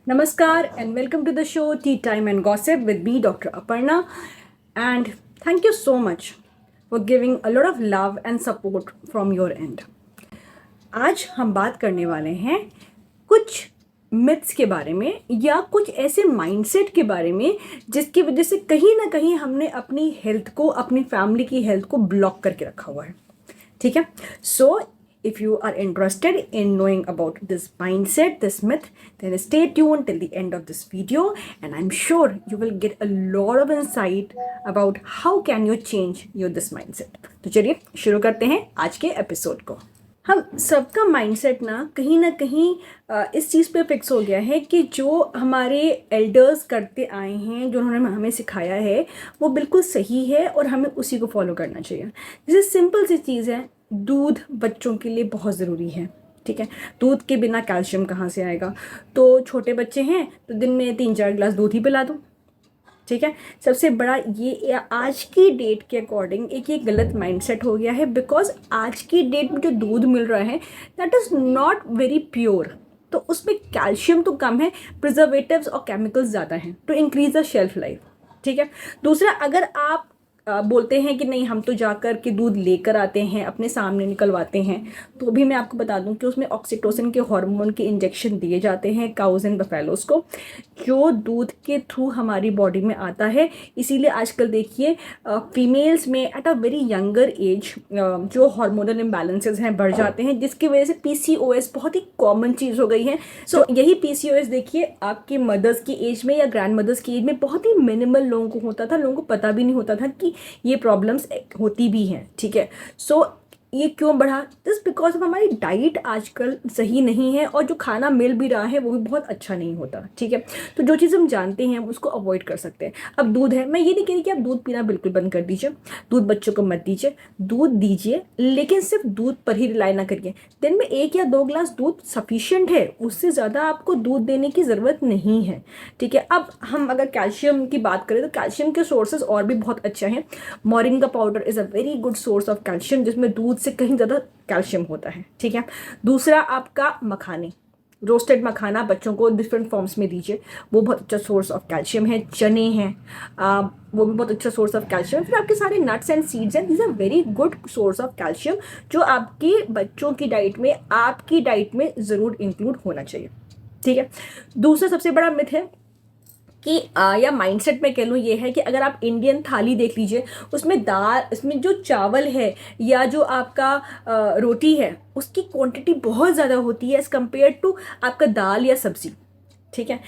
Namaskar and welcome to the show Tea Time and Gossip with me, Dr. Aparna. And thank you so much for giving a lot of love and support from your end. आज हम बात करने वाले हैं कुछ myths के बारे में या कुछ ऐसे माइंडसेट के बारे में जिसकी वजह से कहीं ना कहीं हमने अपनी हेल्थ को, अपनी फैमिली की हेल्थ को ब्लॉक करके रखा हुआ है. ठीक है. सो if you are interested in knowing about this mindset, this myth, then stay tuned till the end of this video and I'm sure you will get a lot of insight about how can you change your this mindset. तो चलिए शुरू करते हैं आज के episode को. हम सबका माइंडसेट ना कहीं इस चीज़ पे फिक्स हो गया है कि जो हमारे एल्डर्स करते आए हैं, जो उन्होंने हमें सिखाया है, वो बिल्कुल सही है और हमें उसी को फॉलो करना चाहिए. जैसे सिंपल सी चीज़ है, दूध बच्चों के लिए बहुत ज़रूरी है. ठीक है. दूध के बिना कैल्शियम कहाँ से आएगा? तो छोटे बच्चे हैं तो दिन में 3-4 गिलास दूध ही पिला दो. ठीक है. सबसे बड़ा ये आज की डेट के अकॉर्डिंग एक ये गलत माइंडसेट हो गया है, बिकॉज आज की डेट में जो दूध मिल रहा है that is not very pure. तो उसमें कैल्शियम तो कम है, प्रिजर्वेटिव्स और केमिकल्स ज़्यादा हैं to increase the shelf life. ठीक है. दूसरा, अगर आप बोलते हैं कि नहीं हम तो जाकर के दूध लेकर आते हैं, अपने सामने निकलवाते हैं, तो भी मैं आपको बता दूं कि उसमें ऑक्सीटोसिन के हार्मोन के इंजेक्शन दिए जाते हैं काउज एंड बफेलोस को, जो दूध के थ्रू हमारी बॉडी में आता है. इसीलिए आजकल देखिए फीमेल्स में at a very younger age जो हार्मोनल इम्बैलेंसेस हैं बढ़ जाते हैं, जिसकी वजह से PCOS बहुत ही कॉमन चीज़ हो गई है. सो यही PCOS देखिए आपकी मदर्स की एज में या ग्रैंड मदर्स की एज में बहुत ही मिनिमल लोगों को होता था. लोगों को पता भी नहीं होता था कि ये प्रॉब्लम्स होती भी हैं. ठीक है. सो ये क्यों बढ़ा? जस्ट बिकॉज हमारी डाइट आजकल सही नहीं है और जो खाना मिल भी रहा है वो भी बहुत अच्छा नहीं होता. ठीक है. तो जो चीज़ हम जानते हैं उसको अवॉइड कर सकते हैं. अब दूध है, मैं ये नहीं कह रही कि आप दूध पीना बिल्कुल बंद कर दीजिए, दूध बच्चों को मत दीजिए, दूध दीजिए लेकिन सिर्फ दूध पर ही रिलाई ना करिए. दिन में 1 या 2 गिलास दूध सफिशिएंट है, उससे ज़्यादा आपको दूध देने की ज़रूरत नहीं है. ठीक है. अब हम अगर कैल्शियम की बात करें तो कैल्शियम के सोर्सेज और भी बहुत अच्छे हैं. Moringa powder is a very good source of calcium, जिसमें दूध से कहीं ज़्यादा कैल्शियम होता है. ठीक है. दूसरा, आपका मखाने, रोस्टेड मखाना बच्चों को डिफरेंट फॉर्म्स में दीजिए, वो बहुत अच्छा सोर्स ऑफ कैल्शियम है. चने हैं, वो भी बहुत अच्छा सोर्स ऑफ कैल्शियम है. फिर आपके सारे नट्स एंड सीड्स हैं, these are very good source of calcium, जो आपकी बच्चों की डाइट में, आपकी डाइट में ज़रूर इंक्लूड होना चाहिए. ठीक है. दूसरा सबसे बड़ा मिथ है कि या माइंडसेट में कह लूँ ये है कि अगर आप इंडियन थाली देख लीजिए, उसमें दाल, इसमें जो चावल है या जो आपका रोटी है उसकी क्वांटिटी बहुत ज़्यादा होती है एज़ कम्पेयर टू आपका दाल या सब्ज़ी. ठीक है.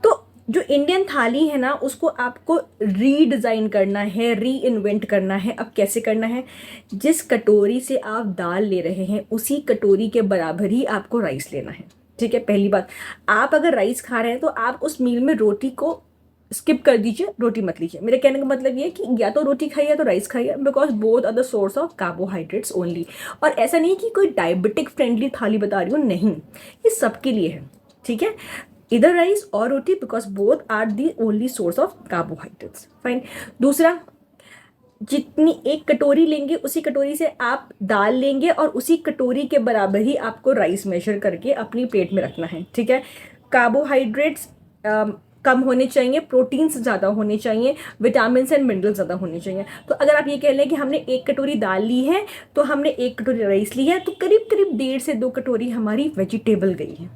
तो जो इंडियन थाली है ना, उसको आपको रीडिज़ाइन करना है, री इन्वेंट करना है. अब कैसे करना है? जिस कटोरी से आप दाल ले रहे हैं उसी कटोरी के बराबर ही आपको राइस लेना है. ठीक है. पहली बात, आप अगर राइस खा रहे हैं तो आप उस मील में रोटी को स्किप कर दीजिए, रोटी मत लीजिए. मेरे कहने का मतलब ये है कि या तो रोटी खाइए या तो राइस खाइए, because both are the source of carbohydrates only. और ऐसा नहीं कि कोई डायबिटिक फ्रेंडली थाली बता रही हूँ, नहीं, ये सबके लिए है. ठीक है. इधर राइस और रोटी, because both are the only source of carbohydrates. Fine. दूसरा, जितनी एक कटोरी लेंगे उसी कटोरी से आप दाल लेंगे और उसी कटोरी के बराबर ही आपको राइस मेजर करके अपनी प्लेट में रखना है. ठीक है. कार्बोहाइड्रेट्स कम होने चाहिए, प्रोटीन्स ज़्यादा होने चाहिए, विटामिन एंड मिनरल्स ज़्यादा होने चाहिए. तो अगर आप ये कह लें कि हमने 1 कटोरी दाल ली है तो हमने 1 कटोरी राइस ली है, तो करीब करीब 1.5 से 2 कटोरी हमारी वेजिटेबल गई है.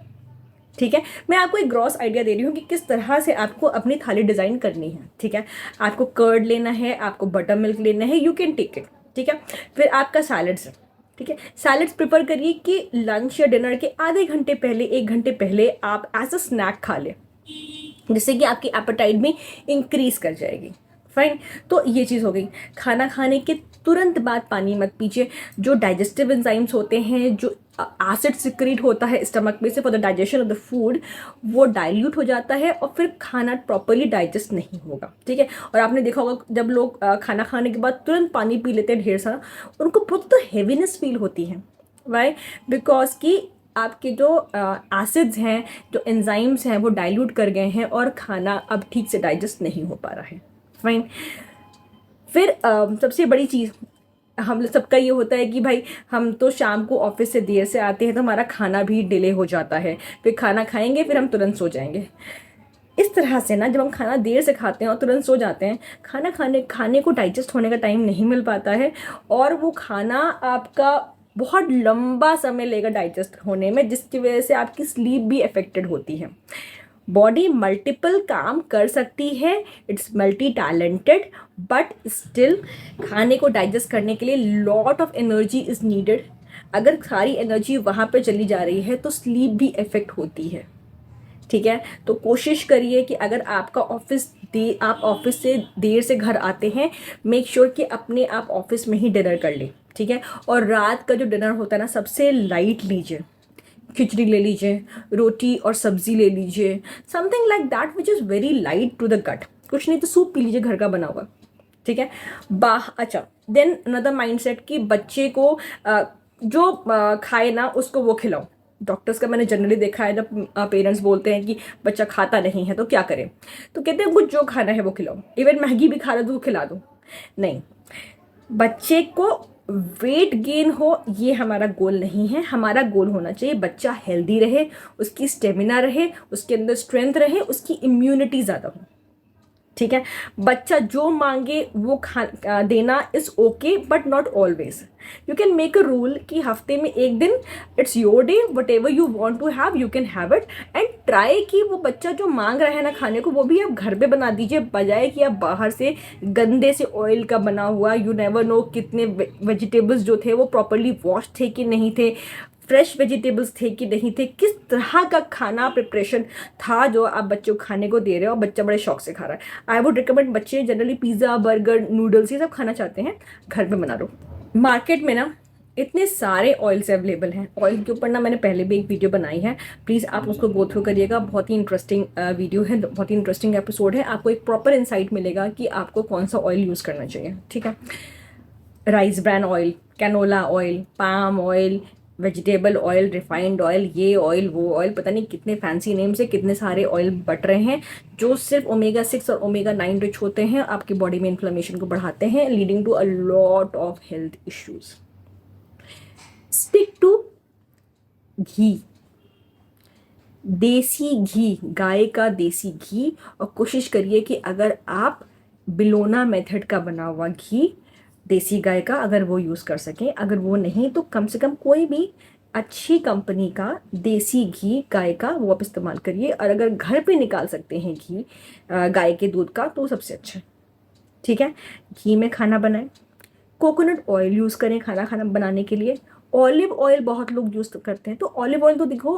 ठीक है. मैं आपको एक ग्रॉस आइडिया दे रही हूँ कि किस तरह से आपको अपनी थाली डिज़ाइन करनी है. ठीक है. आपको कर्ड लेना है, आपको बटर मिल्क लेना है, यू कैन टेक इट. ठीक है. फिर आपका सैलड्स है. ठीक है. सैलड्स प्रिफर करिए कि लंच या डिनर के आधे घंटे पहले, 1 घंटे पहले आप एज अ स्नैक खा लें, जिससे कि आपकी एपेटाइट में इंक्रीज कर जाएगी. फाइन. तो ये चीज़ हो गई. खाना खाने के तुरंत बाद पानी मत पीजिए. जो डाइजेस्टिव एंजाइम्स होते हैं, जो एसिड सिक्रीट होता है स्टमक में से for the digestion of the food, वो डाइल्यूट हो जाता है और फिर खाना प्रॉपरली डाइजेस्ट नहीं होगा. ठीक है. और आपने देखा होगा जब लोग खाना खाने के बाद तुरंत पानी पी लेते हैं ढेर सारा, उनको बहुत तो हैवीनेस फील होती है. वाई? बिकॉज कि आपके जो एसिड्स हैं, जो एंजाइम्स हैं, वो डाइल्यूट कर गए हैं और खाना अब ठीक से डाइजेस्ट नहीं हो पा रहा है. फाइन. फिर सबसे बड़ी चीज़, हम सबका ये होता है कि भाई हम तो शाम को ऑफिस से देर से आते हैं तो हमारा खाना भी डिले हो जाता है, फिर खाना खाएंगे फिर हम तुरंत सो जाएंगे। इस तरह से ना जब हम खाना देर से खाते हैं और तुरंत सो जाते हैं, खाना खाने को डाइजेस्ट होने का टाइम नहीं मिल पाता है, और वो खाना आपका बहुत लंबा समय लेगा डाइजेस्ट होने में, जिसकी वजह से आपकी स्लीप भी अफेक्टेड होती है। बॉडी मल्टीपल काम कर सकती है, it's multi talented, but still खाने को डाइजेस्ट करने के लिए lot of energy is needed. अगर सारी एनर्जी वहाँ पे चली जा रही है तो स्लीप भी इफेक्ट होती है। ठीक है, तो कोशिश करिए कि अगर आपका आप ऑफिस से देर से घर आते हैं, मेक श्योर कि अपने आप ऑफिस में ही डिनर कर लें। ठीक है, और रात का जो डिनर होता है ना, सबसे लाइट लीजिए, खिचड़ी ले लीजिए, रोटी और सब्जी ले लीजिए, something like that which is very light to the gut. कुछ नहीं तो सूप पी लीजिए घर का बना हुआ। ठीक है, अच्छा, देन अनदर माइंडसेट कि बच्चे को जो खाए ना उसको वो खिलाओ। डॉक्टर्स का मैंने जनरली देखा है, जब पेरेंट्स बोलते हैं कि बच्चा खाता नहीं है तो क्या करें, तो कहते हैं कुछ जो खाना है वो खिलाओ, इवन मैगी भी खा रहा तो खिला दो। नहीं, बच्चे को वेट गेन हो ये हमारा गोल नहीं है। हमारा गोल होना चाहिए बच्चा हेल्दी रहे, उसकी स्टेमिना रहे, उसके अंदर स्ट्रेंथ रहे, उसकी इम्यूनिटी ज़्यादा हो। ठीक है, बच्चा जो मांगे वो देना is okay, but not always. You can make a rule कि हफ्ते में एक दिन it's your day, whatever you want to have you can have it, and try कि वो बच्चा जो मांग रहा है ना खाने को, वो भी आप घर पे बना दीजिए, बजाय कि आप बाहर से गंदे से ऑयल का बना हुआ, यू नेवर नो कितने वेजिटेबल्स जो थे वो प्रॉपरली वॉश थे कि नहीं थे, फ्रेश वेजिटेबल्स थे कि नहीं थे, किस तरह का खाना प्रिपरेशन था जो आप बच्चों को खाने को दे रहे हो और बच्चा बड़े शौक से खा रहा है। आई वुड रिकमेंड, बच्चे जनरली पिज़्ज़ा, बर्गर, नूडल्स ये सब खाना चाहते हैं, घर पे बना लो। मार्केट में ना इतने सारे ऑयल्स अवेलेबल हैं, ऑयल के ऊपर ना मैंने पहले भी एक वीडियो बनाई है, प्लीज़ आप उसको गो थ्रू करिएगा, बहुत ही इंटरेस्टिंग वीडियो है, बहुत ही इंटरेस्टिंग एपिसोड है, आपको एक प्रॉपर इंसाइट मिलेगा कि आपको कौन सा ऑयल यूज़ करना चाहिए। ठीक है, rice bran oil, canola oil, palm oil, vegetable oil, refined oil, ये ऑयल वो ऑयल, पता नहीं कितने फैंसी नेम से कितने सारे ऑयल बट रहे हैं, जो सिर्फ ओमेगा 6 और ओमेगा 9 रिच होते हैं, आपकी बॉडी में इन्फ्लेमेशन को बढ़ाते हैं, leading to a lot of health issues. Stick to ghee, desi ghee, गाय का देसी घी, और कोशिश करिए कि अगर आप बिलोना मेथड का बना हुआ घी, देसी गाय का, अगर वो यूज़ कर सकें, अगर वो नहीं तो कम से कम कोई भी अच्छी कंपनी का देसी घी गाय का वो आप इस्तेमाल करिए, और अगर घर पे निकाल सकते हैं घी गाय के दूध का तो सबसे अच्छा। ठीक है, घी में खाना बनाएं, कोकोनट ऑयल यूज़ करें खाना बनाने के लिए, ऑलिव ऑयल बहुत लोग यूज़ करते हैं, तो ऑलिव ऑयल तो देखो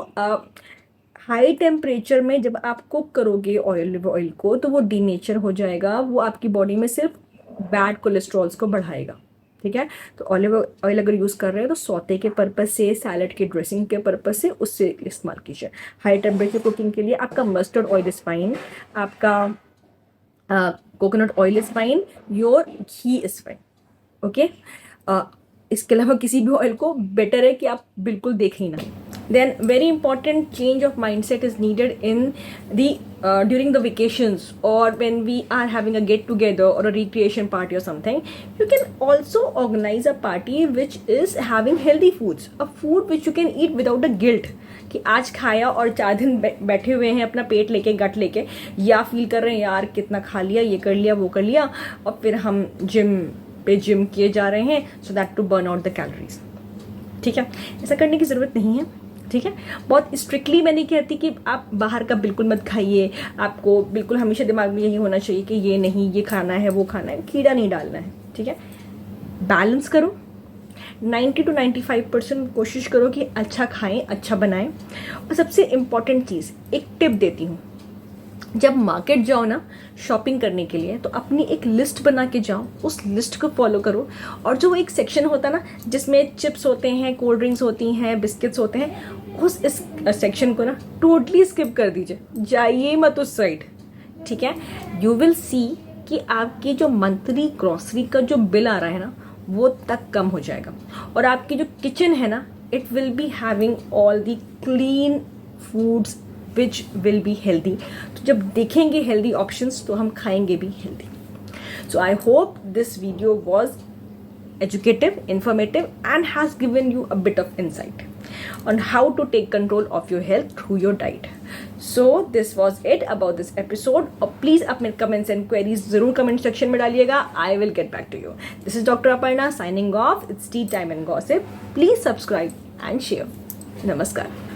हाई टेम्परेचर में जब आप कुक करोगे ऑलिव ऑयल को तो वो डीनेचर हो जाएगा, वो आपकी बॉडी में सिर्फ बैड कोलेस्ट्रॉल्स को बढ़ाएगा। ठीक है, तो ऑलिव ऑयल अगर यूज़ कर रहे हैं तो सौते के पर्पज़ से, सैलड के ड्रेसिंग के पर्पज़ से उससे इस्तेमाल कीजिए। हाई टेम्परेचर कुकिंग के लिए आपका मस्टर्ड ऑयल इज़ फाइन, आपका coconut oil is fine, your ghee is fine. Okay, इसके अलावा किसी भी ऑयल को बेटर है कि आप बिल्कुल देखें ही ना। Then very important change of mindset is needed in the during the vacations, or when we are having a get together or a recreation party or something. You can also organize a party which is having healthy foods, a food which you can eat without a guilt कि आज खाया और 4 दिन बैठे हुए हैं अपना पेट लेके, गट लेके, या फील कर रहे हैं यार कितना खा लिया, ये कर लिया वो कर लिया, और फिर हम जिम किए जा रहे हैं so that to burn out the calories. ठीक है, ऐसा करने की ज़रूरत नहीं है। ठीक है, बहुत स्ट्रिक्टली मैं नहीं कहती कि आप बाहर का बिल्कुल मत खाइए, आपको बिल्कुल हमेशा दिमाग में यही होना चाहिए कि ये नहीं, ये खाना है वो खाना है, कीड़ा नहीं डालना है। ठीक है, बैलेंस करो, 90 to 95% कोशिश करो कि अच्छा खाएं, अच्छा बनाएं। और सबसे इम्पॉर्टेंट चीज़, एक टिप देती हूँ, जब मार्केट जाओ ना शॉपिंग करने के लिए तो अपनी एक लिस्ट बना के जाओ, उस लिस्ट को फॉलो करो, और जो एक सेक्शन होता है ना जिसमें चिप्स होते हैं, कोल्ड ड्रिंक्स होती हैं, बिस्किट्स होते हैं, उस इस सेक्शन को ना टोटली स्किप कर दीजिए, जाइए मत उस साइड। ठीक है, यू विल सी कि आपकी जो मंथली ग्रॉसरी का जो बिल आ रहा है ना वो तक कम हो जाएगा, और आपकी जो किचन है ना it will be having all the clean foods which will be healthy. तो जब देखेंगे हेल्दी ऑप्शंस तो हम खाएंगे भी healthy. So I hope this video was educative, informative, and has given you a bit of insight on how to take control of your health through your diet. So this was it about this episode. और please अपने comments and queries ज़रूर comment section में डालिएगा. I will get back to you. This is Dr. Aparna signing off. It's tea time and gossip. Please subscribe and share. Namaskar.